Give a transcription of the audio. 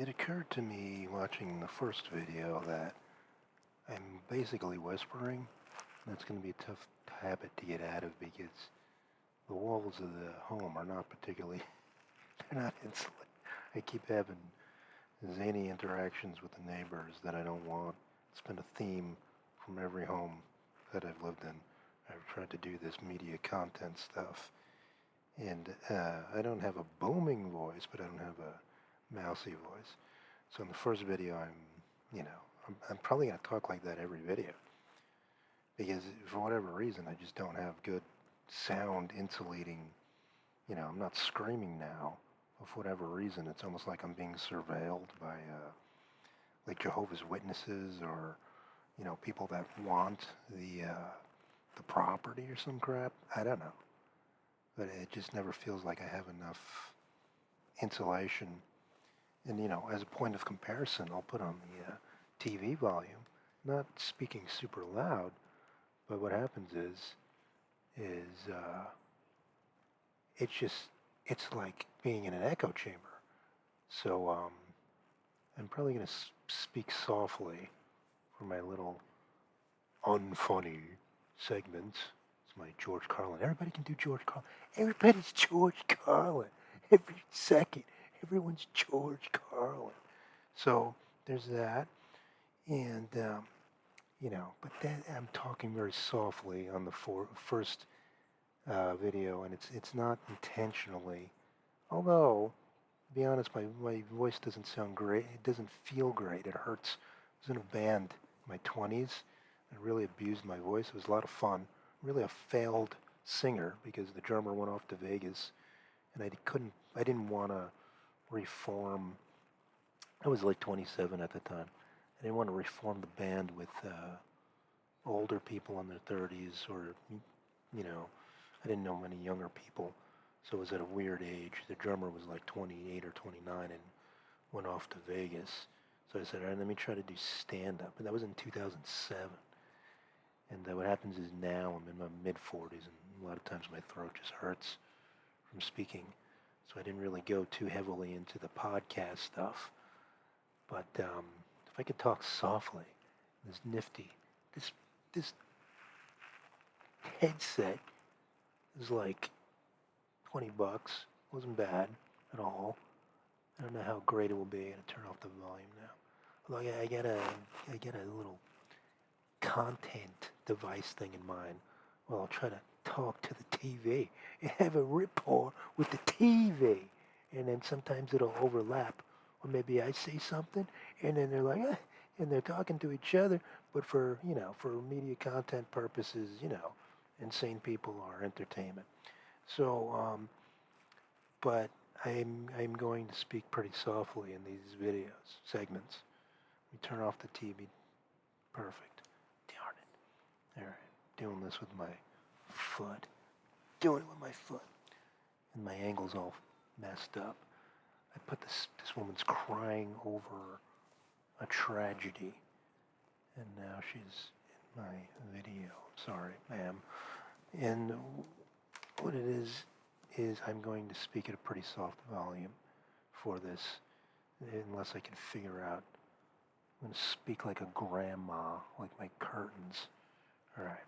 It occurred to me watching the first video that I'm basically whispering. That's going to be a tough habit to get out of because the walls of the home are not particularly, they're not insulated. I keep having zany interactions with the neighbors that I don't want. It's been a theme from every home that I've lived in. I've tried to do this media content stuff. And I don't have a booming voice, but I don't have a mousy voice. So in the first video, I'm probably going to talk like that every video. Because for whatever reason, I just don't have good sound insulating. I'm not screaming now. But for whatever reason, it's almost like I'm being surveilled by like Jehovah's Witnesses or, people that want the property or some crap. I don't know. But it just never feels like I have enough insulation. And, as a point of comparison, I'll put on the TV volume, not speaking super loud, but what happens is it's like being in an echo chamber. So I'm probably going to speak softly for my little unfunny segments. It's my George Carlin. Everybody can do George Carlin. Everybody's George Carlin. Every second, everyone's George Carlin. So there's that. And, but then I'm talking very softly on the first video, and it's not intentionally. Although, to be honest, my voice doesn't sound great. It doesn't feel great. It hurts. I was in a band in my 20s. I really abused my voice. It was a lot of fun. Really a failed singer because the drummer went off to Vegas, and I didn't want to reform. I was like 27 at the time. I didn't want to reform the band with older people in their 30s or, I didn't know many younger people. So it was at a weird age. The drummer was like 28 or 29 and went off to Vegas. So I said, all right, let me try to do stand-up. And that was in 2007. And what happens is now I'm in my mid-40s, and a lot of times my throat just hurts from speaking. So I didn't really go too heavily into the podcast stuff. But if I could talk softly, this nifty, this headset is like $20. Wasn't bad at all. I don't know how great it will be. I'm gonna turn off the volume now. Although I get a little content device thing in mind. Well, I'll try to talk to the TV and have a rapport with the TV, and then sometimes it'll overlap. Or maybe I say something, and then they're like, and they're talking to each other. But for media content purposes, insane people are entertainment. So, but I'm going to speak pretty softly in these videos segments. We turn off the TV. Perfect. Darn it. All right. Doing this with my foot. Doing it with my foot. And my angle's all messed up. I put this woman's crying over a tragedy. And now she's in my video. Sorry, ma'am. And what it is I'm going to speak at a pretty soft volume for this, unless I can figure out. I'm going to speak like a grandma, like my curtains. All right.